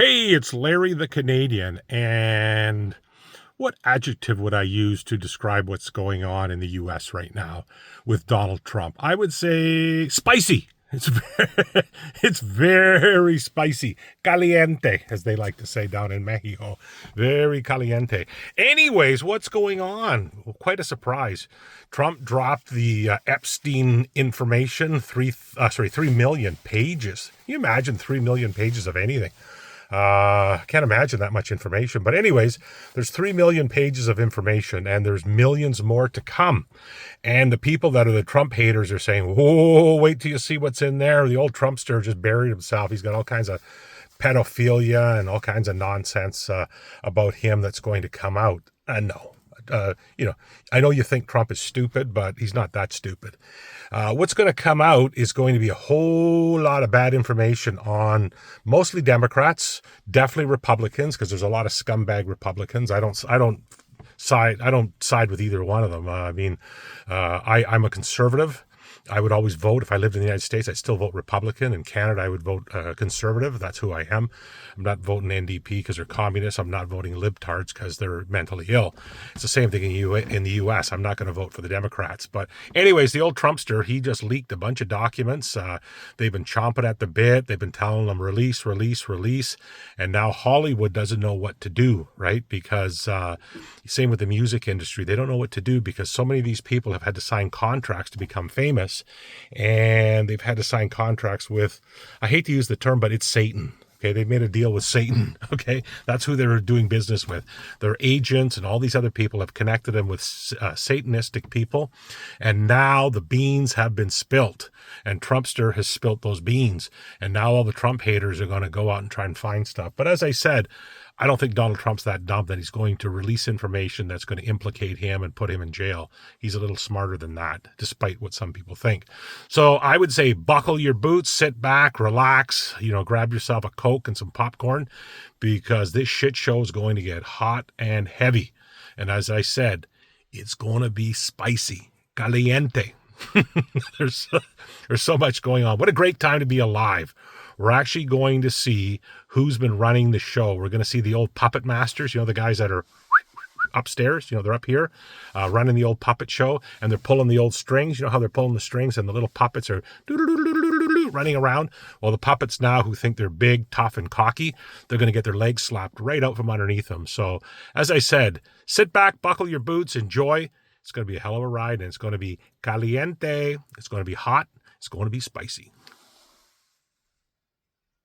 Hey, it's Larry the Canadian, and what adjective would I use to describe what's going on in the US right now with Donald Trump? I would say spicy. It's very spicy. Caliente, as they like to say down in Mexico. Very caliente. Anyways, what's going on? Well, quite a surprise. Trump dropped the Epstein information, 3 million pages. Can you imagine 3 million pages of anything? Can't imagine that much information. But anyways, there's 3 million pages of information and there's millions more to come. And the people that are the Trump haters are saying, whoa, wait till you see what's in there. The old Trumpster just buried himself. He's got all kinds of pedophilia and all kinds of nonsense about him that's going to come out. No. I know you think Trump is stupid, but he's not that stupid. What's going to come out is going to be a whole lot of bad information on mostly Democrats, definitely Republicans, because there's a lot of scumbag Republicans. I don't side with either one of them. I'm a conservative. I would always vote. If I lived in the United States, I'd still vote Republican. In Canada, I would vote conservative. That's who I am. I'm not voting NDP because they're communists. I'm not voting libtards because they're mentally ill. It's the same thing in the U.S. I'm not going to vote for the Democrats. But anyways, the old Trumpster, he just leaked a bunch of documents. They've been chomping at the bit. They've been telling them release, release, release. And now Hollywood doesn't know what to do, right? Because same with the music industry. They don't know what to do because so many of these people have had to sign contracts to become famous. And they've had to sign contracts with, I hate to use the term, but it's Satan. Okay, they've made a deal with Satan. Okay, that's who they're doing business with. Their agents and all these other people have connected them with Satanistic people. And now the beans have been spilt. And Trumpster has spilt those beans. And now all the Trump haters are going to go out and try and find stuff. But as I said, I don't think Donald Trump's that dumb that he's going to release information that's going to implicate him and put him in jail. He's a little smarter than that, despite what some people think. So I would say buckle your boots, sit back, relax, grab yourself a Coke and some popcorn because this shit show is going to get hot and heavy. And as I said, it's going to be spicy, caliente. There's so much going on. What a great time to be alive. We're actually going to see who's been running the show. We're going to see the old puppet masters, the guys that are upstairs, they're up here running the old puppet show and they're pulling the old strings. You know how they're pulling the strings and the little puppets are running around? Well, the puppets now who think they're big, tough, and cocky, they're going to get their legs slapped right out from underneath them. So, as I said, sit back, buckle your boots, enjoy. It's going to be a hell of a ride and it's going to be caliente. It's going to be hot. It's going to be spicy.